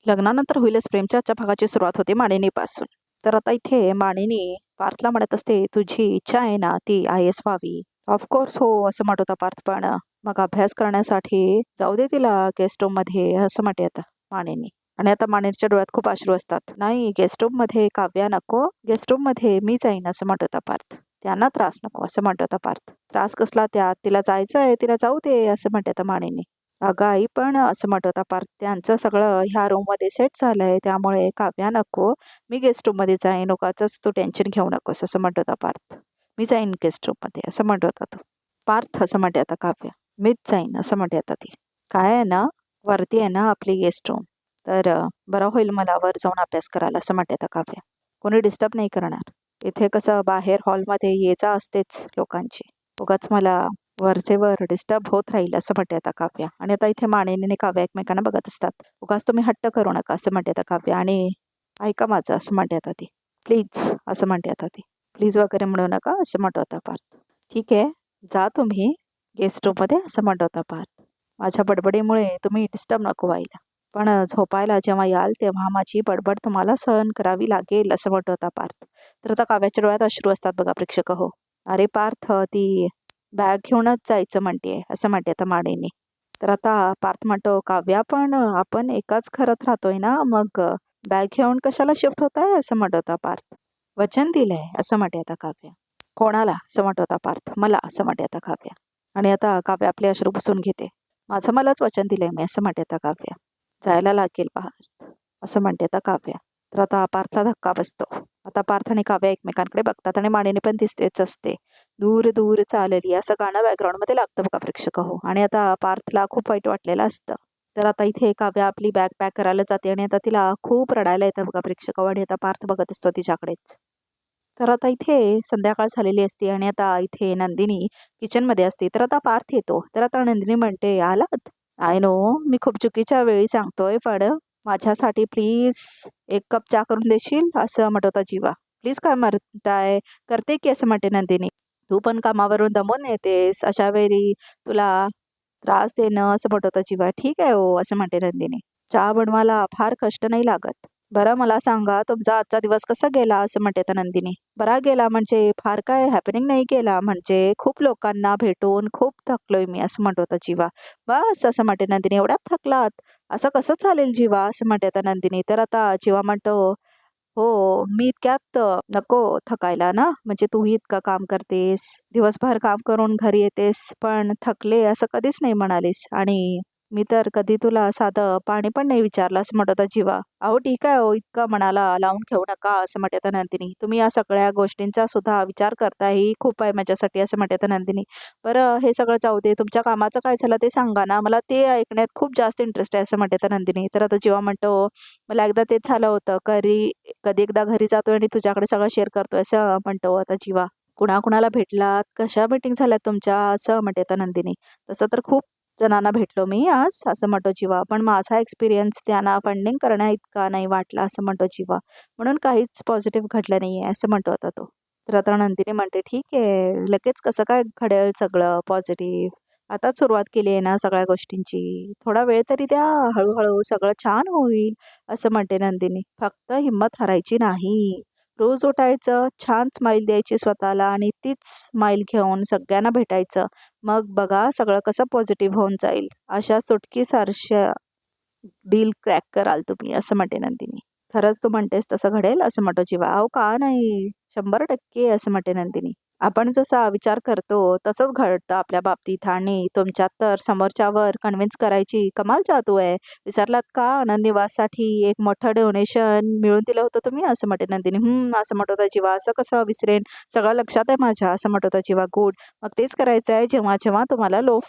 लग्नानंतर होईलच प्रेमच्या आजच्या भागाची सुरुवात होते मानिनीपासून. तर आता इथे मानिनी पार्थला म्हणत असते, तुझी इच्छा आहे ना ती IAS व्हावी. ऑफकोर्स हो असं म्हणत होता पार्थ. पण मग अभ्यास करण्यासाठी जाऊ दे तिला गेस्ट रूम मध्ये असं म्हणते आता मानिनी. आणि आता मानिनीच्या डोळ्यात खूप अश्रू असतात. नाही गेस्ट रूम मध्ये काव्या नको, गेस्ट रूम मध्ये मी जाईन असं म्हणत होता पार्थ. त्यांना त्रास नको असं म्हणत होता पार्थ. त्रास कसला त्यात, तिला जायचं आहे तिला जाऊ दे असं म्हणते आता मानिनी. अगं आई पण असं म्हणत होता पार्थ, त्यांचं सगळं ह्या रूममध्ये सेट झालंय त्यामुळे काव्या नको, मी गेस्ट रूममध्ये जाईन, उगाचच तू टेन्शन घेऊ नकोस असं म्हणत होता पार्थ. मी जाईन गेस्ट रूममध्ये असं म्हणत होता तो पार्थ. असं म्हणते आता काव्या, मीच जाईन असं म्हणते आता ती. काय आहे ना, वरती आहे ना आपली गेस्ट रूम, तर बरं होईल मला वर जाऊन अभ्यास करायला असं म्हणते आता काव्या. कोणी डिस्टर्ब नाही करणार. इथे कसं बाहेर हॉलमध्ये ये जा असतेच लोकांची, उगाच मला वरचे वर डिस्टर्ब होत राहील असं म्हणते आता काव्या. आणि आता इथे मानिनी आणि काव्या एकमेकांना बघत असतात. उगाच तुम्ही हट्ट करू नका असं म्हणते आता काव्या. आणि ऐका माझं असं म्हणते आता ती. प्लीज असं म्हणते आता ती. प्लीज वगैरे म्हणू नका असं म्हणत होता पार्थ. ठीक आहे जा तुम्ही गेस्ट रूममध्ये असं म्हणत होता पार्थ. माझ्या बडबडीमुळे तुम्ही डिस्टर्ब नको व्हायला, पण झोपायला जेव्हा याल तेव्हा माझी बडबड तुम्हाला सहन करावी लागेल असं म्हणत होता पार्थ. तर आता काव्याच्या डोळ्यात अश्रू असतात बघा प्रेक्षक हो. अरे पार्थ ती बॅग घेऊनच जायचं म्हणते असं म्हणते आता मानिनी. तर आता पार्थ म्हणतो, काव्या पण आपण एकाच घरात राहतोय ना, मग बॅग घेऊन कशाला शिफ्ट होत आहे असं म्हणत होता पार्थ. वचन दिलंय असं म्हणते आता काव्या. कोणाला असं म्हणत होता पार्थ. मला असं म्हणते आता काव्या. आणि आता काव्या आपले अश्रू पुसून घेते. माझं मलाच वचन दिलंय मी असं म्हणते आता काव्या. जायला लागेल पार्थ असं म्हणते आता काव्या. तर आता पार्थला धक्का बसतो. आता पार्थ आणि काव्या एकमेकांकडे बघतात आणि मानिनी पण दिसतेच असते. दूर दूर चालली असं गाणं बॅकग्राऊंडमध्ये लागतं बघा प्रेक्षक हो. आणि आता पार्थला खूप वाईट वाटलेलं असतं. तर आता इथे काव्या आपली बॅग पॅक करायला जाते आणि आता तिला खूप रडायला येतं बघा प्रेक्षक हो. आणि आता पार्थ बघत असतो तिच्याकडेच. तर आता इथे संध्याकाळ झालेली असते आणि आता इथे नंदिनी किचनमध्ये असते. तर आता पार्थ येतो. तर आता नंदिनी म्हणते, आलात? आय नो मी खूप चुकीच्या वेळी सांगतोय, पण माझ्यासाठी प्लीज एक कप चहा करून देशील असं म्हणत होता जीवा. प्लीज काय म्हणताय, करते की असं म्हणते नंदिनी. तू पण कामावरून दमून येतेस, अशा वेळी तुला त्रास देणं असं म्हणत होता जीवा. ठीक आहे हो असं म्हणते नंदिनी. चहा बनवायला फार कष्ट नाही लागत. बरं मला सांगा तुमचा आजचा दिवस कसा गेला असं म्हणते तर नंदिनी. बरा गेला म्हणजे फार काय हॅपनिंग नाही केला, म्हणजे खूप लोकांना भेटून खूप थकलोय मी असं म्हणत होता जीवा. बस असं म्हणते नंदिनी. एवढ्यात थकलात, असं कसं चालेल जीवा असं म्हणते आता नंदिनी. तर आता जीवा म्हणतो, हो मी इतक्यात नको थकायला ना, म्हणजे तूही इतकं काम करतेस, दिवसभर काम करून घरी येतेस, पण थकले असं कधीच नाही म्हणालीस. आणि मी तर कधी तुला साधं पाणी पण नाही विचारलं असं म्हणत होता जीवा. अहो ठीक आहे हो, इतकं मनाला लावून घेऊ नका असं म्हणते आता नंदिनी. तुम्ही या सगळ्या गोष्टींचा सुद्धा विचार करताय, ही खूप आहे माझ्यासाठी असं म्हणते आता नंदिनी. बरं हे सगळं जाऊ दे, तुमच्या कामाचं काय झालं ते सांगा ना, मला ते ऐकण्यात खूप जास्त इंटरेस्ट आहे असं म्हणते आता नंदिनी. तर आता जीवा म्हणतो, मला एकदा तेच झालं होतं, कधी एकदा घरी जातोय आणि तुझ्याकडे सगळं शेअर करतोय असं म्हणतो आता जीवा. कुणाकुणाला भेटलात, कशा मीटिंग झाल्यात तुमच्या असं म्हणते आता नंदिनी. तसं तर खूप जणांना भेटलो मी आज असं म्हणतो जीवा, पण माझा एक्सपिरियन्स त्यांना फंडिंग करण्या इतका नाही वाटला असं म्हणतो जीवा. म्हणून काहीच पॉझिटिव्ह घडलं नाहीये असं म्हणतो आता तो. तर आता नंदिनी म्हणते, ठीक आहे लगेच कसं काय घडेल सगळं पॉझिटिव्ह, आताच सुरुवात केली आहे ना सगळ्या गोष्टींची, थोडा वेळ तरी द्या, हळूहळू सगळं छान होईल असं म्हणते नंदिनी. फक्त हिंमत हरायची नाही, रोज उठायचं, छान स्माईल द्यायची स्वतःला आणि तीच स्माईल घेऊन सगळ्यांना भेटायचं. मग बघा सगळं कसं पॉझिटिव्ह होऊन जाईल. अशा सुटकीसारख्या डील क्रॅक कराल तुम्ही असं म्हणते नंदिनी. खरंच तू म्हणतेस तसं घडेल असं म्हणतो जीवा. अहो का नाही, 100% असं म्हणते नंदिनी. आपण जसा विचार करतो तसंच घडतं आपल्या बाबतीत, आणि तुमच्यात तर समोरच्यावर कन्व्हिन्स करायची कमाल जादू आहे. विसरलात का, आनंद निवाससाठी एक मोठं डोनेशन मिळून दिलं होतं तुम्ही असं म्हणते नंदिनी. असं म्हणत होता जीवा. असं कसं विसरेन, सगळं लक्षात आहे माझ्या असं म्हणत होता जीवा. गुड, मग तेच करायचं आहे जेव्हा जेव्हा तुम्हाला लो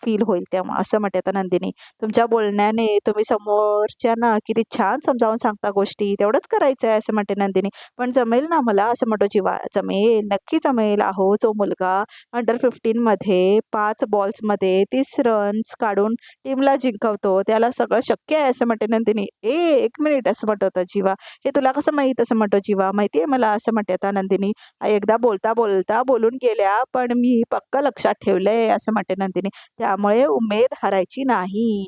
फील होईल तेव्हा असं म्हणते आता नंदिनी. तुमच्या बोलण्याने तुम्ही समोरच्यांना किती छान समजावून सांगता गोष्टी, तेवढंच करायचं आहे असं म्हणते नंदिनी. पण जमेल ना मला असं म्हणतो जीवा. जमेल, नक्की जमेल. अहो जो मुलगा अंडर 15 मध्ये 5 बॉल्समध्ये 30 रन्स काढून टीमला जिंकवतो त्याला सगळं शक्य आहे असं म्हणते नंदिनी. एक मिनिट असं म्हणत होता जीवा. हे तुला कसं माहीत असं म्हणतो जीवा. माहिती आहे मला असं म्हणते आता नंदिनी. एकदा बोलता बोलता बोलून गेल्या, पण मी पक्क लक्षात ठेवलंय असं म्हणते नंदिनी. त्यामुळे उमेद हारायची नाही.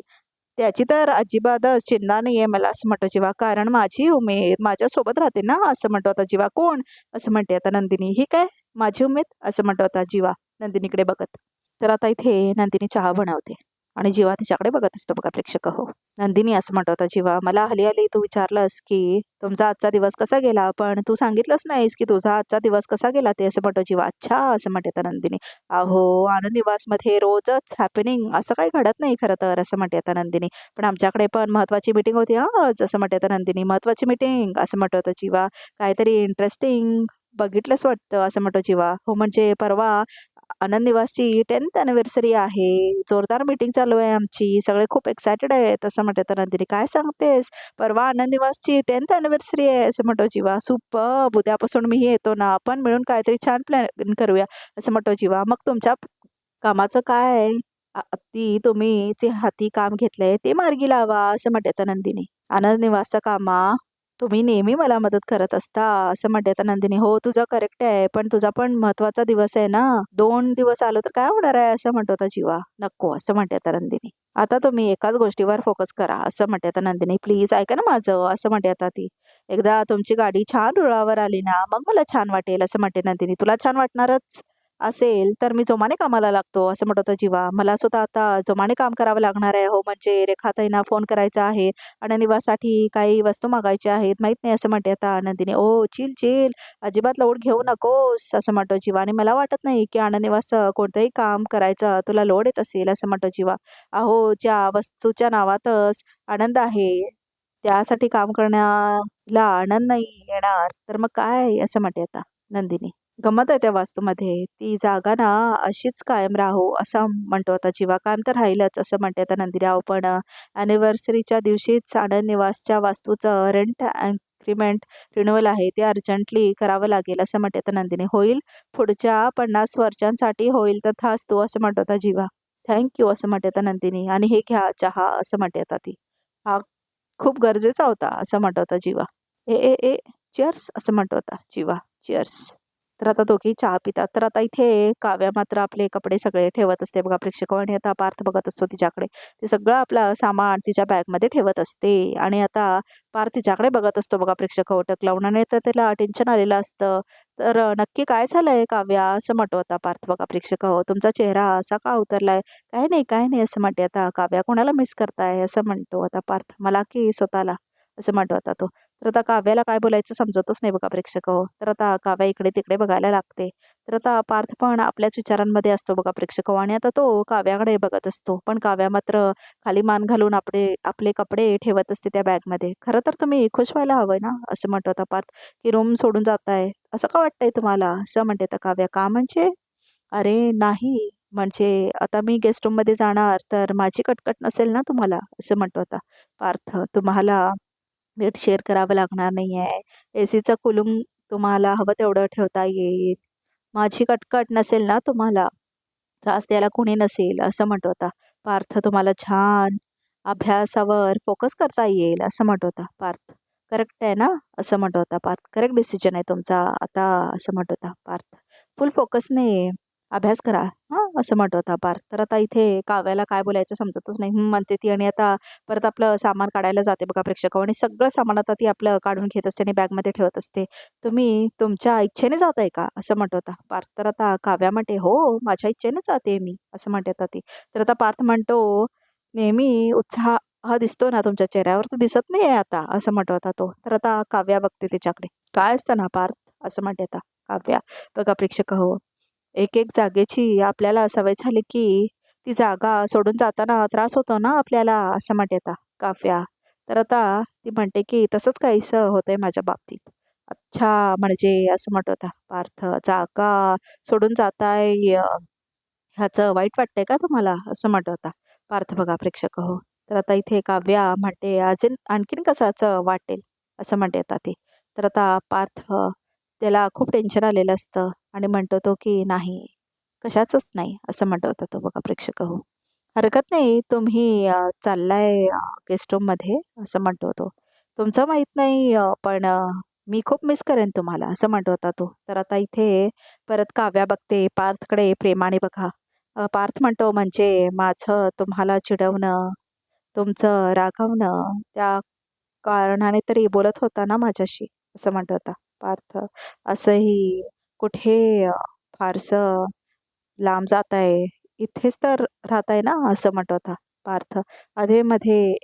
त्याची तर अजिबातच चिंता नाहीये मला असं म्हणतो जीवा. कारण माझी उमेद माझ्यासोबत राहते ना असं म्हणतो आता जीवा. कोण? असं म्हणते आता नंदिनी. ही काय? माझी उमेद? असं म्हणतो आता जीवा नंदिनीकडे बघत. तर आता इथे नंदिनी चहा बनवते आणि जीवा तिच्याकडे बघत असतो बघा प्रेक्षक हो. नंदिनी असं म्हणतो आता जीवा, मला हली हली तू विचारलंस की तुमचा आजचा दिवस कसा गेला, पण तू सांगितलंच नाहीस की तुझा आजचा दिवस कसा गेला ते. असं म्हणतो जीवा. अच्छा असं म्हणते आता नंदिनी. अहो आनंद निवासमध्ये रोजच हॅपनिंग असं काही घडत नाही खरं तर असं म्हणते आता नंदिनी. पण आमच्याकडे पण महत्वाची मीटिंग होती आज असं म्हणते आता नंदिनी. महत्वाची मीटिंग असं म्हणतो आता जीवा. काहीतरी इंटरेस्टिंग बघितलंच वाटतं असं म्हणतो जीवा. हो म्हणजे परवा आनंद निवासची 10th अॅनिव्हर्सरी आहे. जोरदार मीटिंग चालू आहे आमची. सगळे खूप एक्सायटेड आहेत असं म्हणते तर नंदिनी. काय सांगतेस? परवा आनंद निवासची 10th अॅनिव्हर्सरी आहे असं म्हणतो जीवा. सुपर्ब! उद्यापासून मीही येतो ना. आपण मिळून काहीतरी छान प्लॅन करूया असं म्हणतो जीवा. मग तुमच्या कामाचं काय? ती तुम्ही जे हाती काम घेतलंय ते मार्गी लावा असं म्हणते आता नंदिनी. आनंद निवासचं कामा तुम्ही नेहमी मला मदत करत असता असं म्हणते आता नंदिनी. हो तुझं करेक्ट आहे, पण तुझा पण महत्वाचा दिवस आहे ना. 2 दिवस आलो तर काय होणार आहे असं म्हणतो आता जीवा. नको असं म्हणते आता नंदिनी. आता तुम्ही एकाच गोष्टीवर फोकस करा असं म्हणते आता नंदिनी. प्लीज ऐका ना माझं असं म्हणते आता ती. एकदा तुमची गाडी छान रुळावर आली ना मग मला छान वाटेल असं म्हणते नंदिनी. तुला छान वाटणारच असेल तर मी जोमाने कामाला लागतो असं म्हणत होता जीवा. मला सुद्धा आता जोमाने काम करावं लागणार आहे. हो म्हणजे रेखाताईंना फोन करायचा आहे आणि निवासाठी काही वस्तू मागायच्या आहेत. माहित नाही असं म्हणते आता नंदिनी. ओ चिल चिल, अजिबात लोड घेऊ नकोस असं म्हणतो जीवा. आणि मला वाटत नाही की आनंद निवासचं कोणतंही काम करायचं तुला लोड येत असेल असं म्हणतो जीवा. अहो ज्या वस्तूच्या नावातच आनंद आहे त्यासाठी काम करण्याला आनंद नाही येणार तर मग काय असं म्हणते आता नंदिनी. गंमत आहे त्या वास्तूमध्ये. ती जागा ना अशीच कायम राहो असं म्हणतो आता जीवा. काम तर राहीलच असं म्हणते आता नंदिनी. अहो पण अॅनिव्हर्सरीच्या दिवशीच आनंद निवासच्या वास्तूचं रेंट अग्रीमेंट रिन्युअल आहे ते अर्जंटली करावं लागेल असं म्हणते आता नंदिनी. होईल पुढच्या 50 वर्षांसाठी होईल तर तथास्तु असं म्हणतो आता जीवा. थँक्यू असं म्हणते आता नंदिनी. आणि हे घ्या चहा असं म्हणते आता ती. हा खूप गरजेचा होता असं म्हणतो होता जीवा. ए ए ए चिअर्स असं म्हणतो होता जीवा. चिअर्स. तर आता दोघेही चहा पितात. तर आता इथे काव्या मात्र आपले कपडे सगळे ठेवत असते बघा प्रेक्षक. आणि आता पार्थ बघत असतो तिच्याकडे. ते सगळं आपलं सामान तिच्या बॅगमध्ये ठेवत असते. आणि आता पार्थ तिच्याकडे बघत असतो बघा प्रेक्षक. टक लावून. आणि तर त्याला टेन्शन आलेलं असतं. तर नक्की काय झालंय काव्या असं म्हणतो आता पार्थ बघा प्रेक्षक. हो तुमचा चेहरा असा का उतरलाय? काय नाही काय नाही असं म्हणते आता काव्या. कोणाला मिस करताय असं म्हणतो आता पार्थ. मला की स्वतःला असं म्हणतो आता तो. तर आता काव्याला काय बोलायचं समजतच नाही बघा प्रेक्षक. तर आता काव्या इकडे तिकडे बघायला लागते. तर आता पार्थ पण आपल्याच विचारांमध्ये असतो बघा प्रेक्षक. आणि आता तो काव्याकडे बघत असतो. पण काव्या मात्र खाली मान घालून आपले आपले कपडे ठेवत असते त्या बॅगमध्ये. खरं तर तुम्ही खुश व्हायला हवंय ना असं म्हणतो आता पार्थ. की रूम सोडून जाताय असं का वाटतंय तुम्हाला असं म्हणते आता काव्या. का म्हणजे? अरे नाही म्हणजे आता मी गेस्ट रूममध्ये जाणार तर माझी कटकट नसेल ना तुम्हाला असं म्हणतो आता पार्थ. तुम्हाला बेड शेअर करावं लागणार नाही आहे. एसीचं कुलूम तुम्हाला हवं तेवढं ठेवता येईल. माझी कटकट नसेल ना तुम्हाला. त्रास द्यायला कोणी नसेल असं म्हणतो होता पार्थ. तुम्हाला छान अभ्यासावर फोकस करता येईल असं म्हणतो होता पार्थ. करेक्ट आहे ना असं म्हणतो होता पार्थ. करेक्ट डिसिजन आहे तुमचा आता असं म्हणतो होता पार्थ. फुल फोकसने अभ्यास करा हां असं म्हणतो होता पार्थ. तर आता इथे काव्याला काय बोलायचं समजतच नाही. म्हणते ती. आणि आता परत आपलं सामान काढायला जाते बघा प्रेक्षक. आणि सगळं सामान आता ती आपलं काढून घेत असते आणि बॅगमध्ये ठेवत असते. तुम्ही तुमच्या इच्छेने जाताय का असं म्हणतो होता पार्थ. तर आता काव्या म्हणते हो माझ्या इच्छेने जाते मी असं म्हणते आता ती. तर आता पार्थ म्हणतो नेहमी उत्साह हा दिसतो ना तुमच्या चेहऱ्यावर तर दिसत नाही आहे आता असं म्हणतो होता तो. तर आता काव्या बघते त्याच्याकडे. काय असतं ना पार्थ असं म्हणते आता काव्या. बघा प्रेक्षक हो एक एक जागेची आपल्याला सवय झाली की ती जागा सोडून जाताना त्रास होतो ना आपल्याला असं म्हणते आता काव्या. तर आता ती म्हणते की तसंच काहीसं होतंय माझ्या बाबतीत. अच्छा म्हणजे असं म्हणत होता पार्थ. जागा सोडून जाताय ह्याचं वाईट वाटतंय का तुम्हाला असं म्हणत होता पार्थ बघा प्रेक्षक हो. तर आता इथे काव्या म्हणते अजून आणखीन कसाचं वाटेल असं म्हणते आता ती. तर आता पार्थ त्याला खूप टेन्शन आलेलं असतं आणि म्हणतो तो की नाही कशाचंच नाही असं म्हणत होता तो बघा प्रेक्षक हो. हरकत नाही तुम्ही चाललाय गेस्ट रूममध्ये असं म्हणतो तो. तुमचं माहीत नाही पण मी खूप मिस करेन तुम्हाला असं म्हणत होता तो. तर आता इथे परत काव्या बघते पार्थकडे प्रेमाने बघा. पार्थ म्हणतो म्हणजे माझं तुम्हाला चिडवणं तुमचं रागवणं त्या कारणाने तरी बोलत होता ना माझ्याशी, असं म्हणत होता पार्थ. असंही कुठे फारसं लांब जात आहे, इथेच तर राहताय ना, असं म्हणत होता पार्थ. अधेमध्ये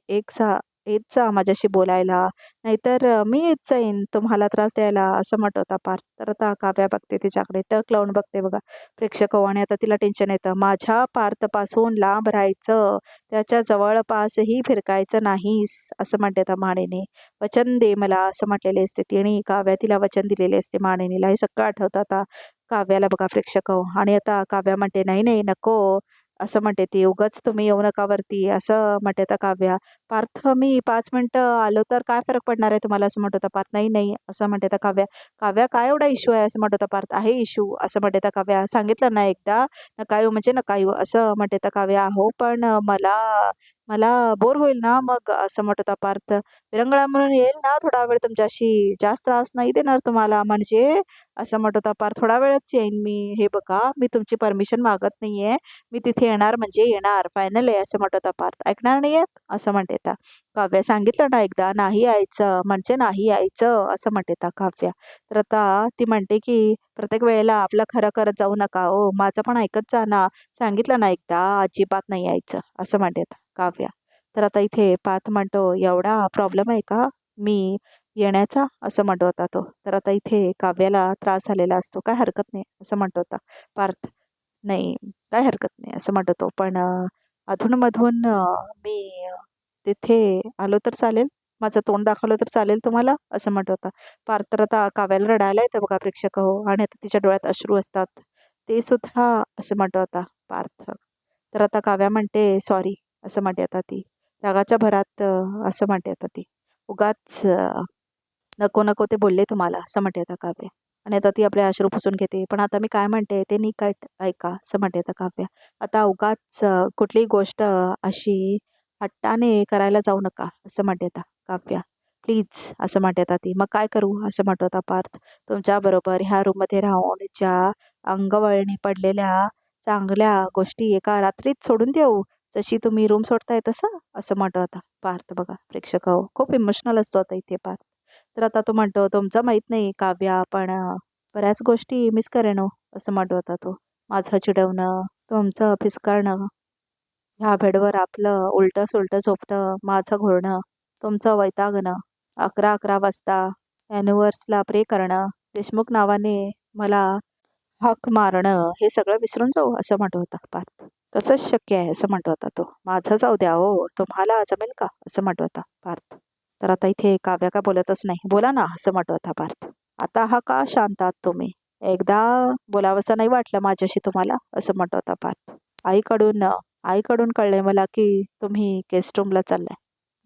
येत जा माझ्याशी बोलायला, नाहीतर मी येत जाईन तुम्हाला त्रास द्यायला, असं म्हणत होता पार्थ. तर आता काव्या बघते तिच्याकडे, टक लावून बघते बघा प्रेक्षक हो. आणि आता तिला टेन्शन येतं, माझ्या पार्थपासून लांब राहायचं, त्याच्या जवळपासही फिरकायचं नाहीस, असं म्हणते त्या माणिनी. वचन दे मला, असं म्हटलेले असते तिने. काव्या तिला वचन दिलेले असते माणिनीला. हे सगळं आठवतं आता काव्याला बघा प्रेक्षक हो. आणि आता काव्या म्हणते, नाही नाही नको, असं म्हणते ती. उगाच तुम्ही येऊ नका वरती, असं म्हणते आता काव्या. पार्थ मी 5 मिनिटं आलो तर काय फरक पडणार आहे तुम्हाला, असं म्हणत होता पार्थ. नाही नाही, असं म्हणते आता काव्या. काव्या काय एवढा इश्यू आहे, असं म्हणत होता पार्थ. आहे इश्यू, असं म्हणते आता काव्या. सांगितलं ना एकदा, नका येऊ म्हणजे नका येऊ, असं म्हणते आता काव्या. हो पण मला मला बोर होईल ना मग, असं म्हणत होता पार्थ. विरंगुळा म्हणून येईल ना थोडा वेळ तुमच्याशी, जास्त त्रास नाही देणार तुम्हाला म्हणजे, असं म्हणत होता पार्थ. थोडा वेळच येईन मी, हे बघा मी तुमची परमिशन मागत नाहीये, मी तिथे येणार म्हणजे येणार, फायनल आहे, असं म्हणत होता पार्थ. ऐकणार नाहीये, असं म्हणते आता काव्या. सांगितलं ना एकदा, नाही यायचं म्हणजे नाही यायचं, असं म्हणते आता काव्या. तर आता ती म्हणते की प्रत्येक वेळेला आपलं खरं करत जाऊ नका ओ, माझं पण ऐकत जा ना, सांगितलं ना एकदा, अजिबात नाही यायचं, असं म्हणते आता काव्या. तर आता इथे पार्थ म्हणतो, एवढा प्रॉब्लेम आहे का मी येण्याचा, असं म्हणतो होता तो. तर आता इथे काव्याला त्रास झालेला असतो. काय हरकत नाही, असं म्हणतो होता पार्थ. नाही, काय हरकत नाही, असं म्हणतो तो. पण अधूनमधून मी तिथे आलो तर चालेल, माझं तोंड दाखवलं तर चालेल तुम्हाला, असं म्हणत होता पार्थ. तर आता काव्याला रडायला येतं बघा प्रेक्षक हो. आणि आता तिच्या डोळ्यात अश्रू असतात, ते सुद्धा, असं म्हणत होता पार्थ. तर आता काव्या म्हणते सॉरी, असं म्हणते आता ती रागाच्या भरात. असं म्हणते आता ती, उगाच नको नको ते बोलले तुम्हाला, असं म्हणते आता काव्या. आणि आता ती आपले अश्रू पुसून घेते. पण आता मी काय म्हणते ते नीट ऐका, असं म्हणते आता काव्या. आता उगाच कुठलीही गोष्ट अशी हट्टाने करायला जाऊ नका, असं म्हणते आता काव्या. प्लीज, असं म्हणते आता ती. मग काय करू, असं म्हणतो आता पार्थ. तुमच्याबरोबर ह्या रूममध्ये राहून ज्या अंगवळणी पडलेल्या चांगल्या गोष्टी एका रात्रीत सोडून देऊ, जशी तुम्ही रूम सोडताय तसं, असं म्हणतो आता पार्थ. बघा प्रेक्षक हो, खूप इमोशनल असतो आता इथे पार्थ. तर आता तो म्हणतो, तुमचं माहीत नाही काव्या, पण बऱ्याच गोष्टी मिस करेन हो, असं म्हणतो होता तो. माझं चिडवणं, तुमचं फिसकारणं, ह्या बेडवर आपलं उलटं सुलटं झोपणं, माझं घोरणं, तुमचं वैतागणं, 11-11 वाजता ॲनिव्हर्सला प्रे करणं, देशमुख नावाने मला हाक मारणं, हे सगळं विसरून जाऊ, असं म्हणतो होता पार्थ. कसंच शक्य आहे, असं म्हणतो होता तो. माझं जाऊ द्या हो, तुम्हाला जमेल का, असं म्हणतो होता पार्थ. तर आता इथे काव्या का बोलतच नाही. बोला ना, असं म्हणतो होता पार्थ. आता हा का शांत आहात तुम्ही, एकदा बोलावंसं नाही वाटलं माझ्याशी तुम्हाला, असं म्हणतो होता पार्थ. आईकडून आईकडून कळले मला की तुम्ही गेस्ट रूमला चाललाय.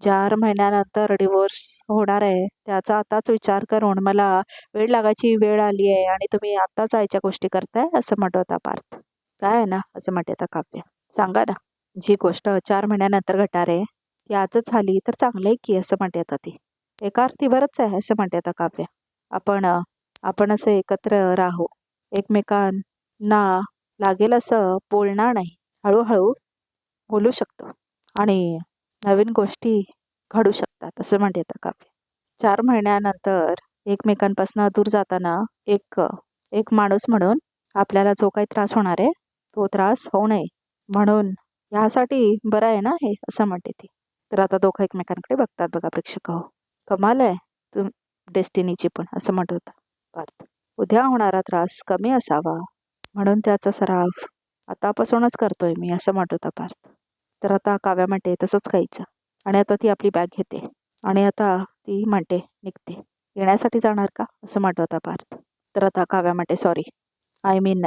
4 महिन्यानंतर डिवोर्स होणार आहे, त्याचा आताच विचार करून मला वेळ लागायची वेळ आली आहे, आणि तुम्ही आत्ताच जायच्या गोष्टी करताय, असं म्हणत होता पार्थ. काय आहे ना, असं म्हणते आता काव्य. सांगा ना, जी गोष्ट 4 महिन्यानंतर घडणार आहे ती आजच झाली तर चांगलं आहे की, असं म्हणते आता ती. एका अर्थी बरंच आहे, असं म्हणते आता काव्य. आपण आपण असे एकत्र राहू, एकमेकांना लागेल असं बोलणार नाही, हळूहळू बोलू शकतो, आणि नवीन गोष्टी घडू शकतात, असं म्हणते आता काव्य. 4 महिन्यानंतर एकमेकांपासून दूर जाताना एक एक माणूस म्हणून आपल्याला जो काही त्रास होणार आहे, तो त्रास होऊ नये म्हणून, ह्यासाठी बरं आहे ना हे, असं म्हणते ती. तर आता दोघं एकमेकांकडे बघतात बघा प्रेक्षक हो. कमाल आहे तुम डेस्टिनीची पण, असं म्हणत होता पार्थ. उद्या होणारा त्रास कमी असावा म्हणून त्याचा सराव आतापासूनच करतोय मी, असं म्हणत होता पार्थ. तर आता काव्या म्हणते तसंच खायचं. आणि आता ती आपली बॅग घेते आणि आता ती म्हणते निघते. येण्यासाठी जाणार का, असं म्हणत होता पार्थ. तर आता काव्या म्हणते सॉरी, आय मीन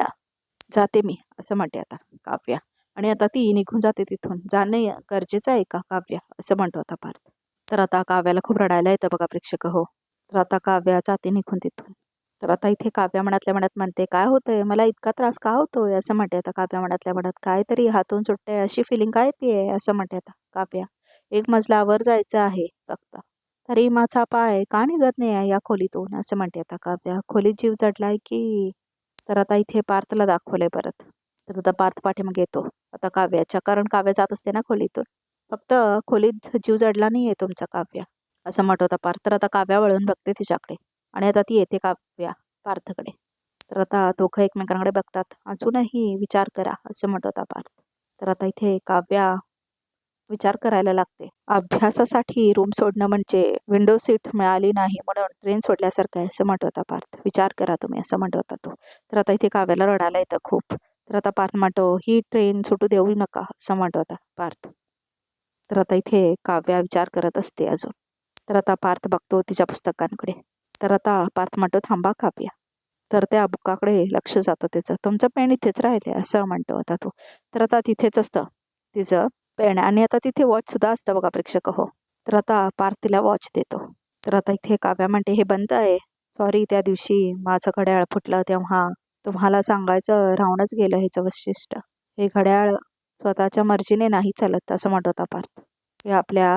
जाते मी, असं म्हणते आता काव्या. आणि आता ती निघून जाते तिथून. जाणे गरजेचं आहे का काव्या, असं म्हणतो होता पार्थ. तर आता काव्याला खूप रडायला येतं बघा प्रेक्षक हो. तर आता काव्या जाते निघून तिथून. तर आता इथे काव्या मनातल्या मनात म्हणते, काय होतंय मला, इतका त्रास का होतोय, असं म्हणते आता काव्या मनातल्या मनात. काहीतरी हातून सुटते अशी फिलिंग काय येते, असं म्हणते आता काव्या. एक मजला वर जायचं आहे फक्त, तरी माझा पाय का निघत नाही आहे या खोलीतून, असं म्हणते आता काव्या. खोलीत जीव जडलाय की. तर आता इथे पार्थला दाखवलंय परत. तर आता पार्थ पाठीमागे येतो आता काव्याच्या, कारण काव्या जात असते ना खोलीतून. फक्त खोलीत जीव जडला नाहीये तुमचा काव्या, असं म्हणत होता पार्थ. तर आता काव्या वळून बघते तिच्याकडे आणि आता ती येते काव्या पार्थकडे. तर आता दोघं एकमेकांकडे बघतात. अजूनही विचार करा, असं म्हणत होता पार्थ. तर आता इथे काव्या विचार करायला लागते. अभ्यासासाठी रूम सोडणं म्हणजे विंडो सीट मिळाली नाही म्हणून ट्रेन सोडल्यासारखं आहे, असं म्हणत होता पार्थ. विचार करा तुम्ही, असं म्हणत होता तो. तर आता इथे काव्याला रडायला येतं खूप. तर आता पार्थ म्हणतो, ही ट्रेन सुटू देऊ नका, असं म्हणत होता पार्थ. तर आता इथे काव्या विचार करत असते अजून. तर आता पार्थ बघतो तिच्या पुस्तकांकडे. तर आता पार्थ म्हणतो, थांबा काव्या. तर त्या बुकाकडे लक्ष जातं त्याचं. तुमचं पेन इथेच राहिले, असं म्हणतो होता तो. तर आता तिथेच असतं तिचं पेन आणि आता तिथे वॉचसुद्धा असतं बघा प्रेक्षक हो. तर आता पार्थ तिला वॉच देतो. तर आता इथे काव्या म्हणते, हे बंद आहे. सॉरी, त्या दिवशी माझं घड्याळ फुटलं तेव्हा तुम्हाला सांगायचं राहूनच गेलं ह्याचं वैशिष्ट्य. हे घड्याळ स्वतःच्या मर्जीने नाही चालत, असं म्हणत होता पार्थ. हे आपल्या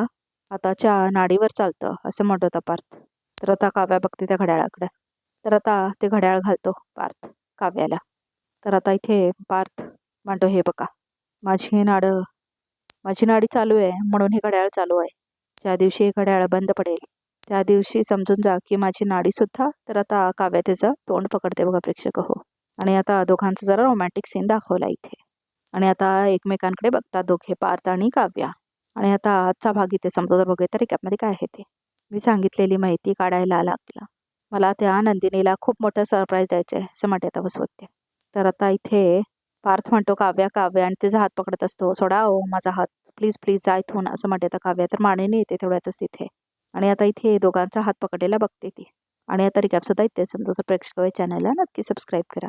हाताच्या नाडीवर चालतं, असं म्हणत होता पार्थ. तर आता काव्या बघते त्या घड्याळाकडे. तर आता ते घड्याळ घालतो पार्थ काव्याला. तर आता इथे पार्थ म्हणतो, हे बघा माझी नाडी चालू आहे म्हणून हे घड्याळ चालू आहे. ज्या दिवशी हे घड्याळ बंद पडेल त्या दिवशी समजून जा की माझी नाडीसुद्धा. तर आता काव्या त्याचं तोंड पकडते बघा प्रेक्षक हो. आणि आता दोघांचा जरा रोमॅन्टिक सीन दाखवला इथे. आणि आता एकमेकांकडे बघतात दोघे, पार्थ आणि काव्या. आणि आता आजचा भाग इथे संपतो. तर बघूया तर रिकॅपमध्ये काय आहे ते. मी सांगितलेली माहिती काढायला लागला. मला त्या नंदिनीला खूप मोठं सरप्राईज द्यायचं आहे, असं म्हणते आता वसवते. तर आता इथे पार्थ म्हणतो, काव्या काव्या, आणि तिचा हात पकडत असतो. सोडा ओ माझा हात, प्लीज प्लीज जा इथून, असं म्हणते आता काव्या. तर मानेने येते तेवढ्यातच तिथे. आणि आता इथे दोघांचा हात पकडलेला बघते ती. आणि आता रिकॅप सुद्धा इथे समजा. तर प्रेक्षक चॅनलला नक्की सबस्क्राईब करा.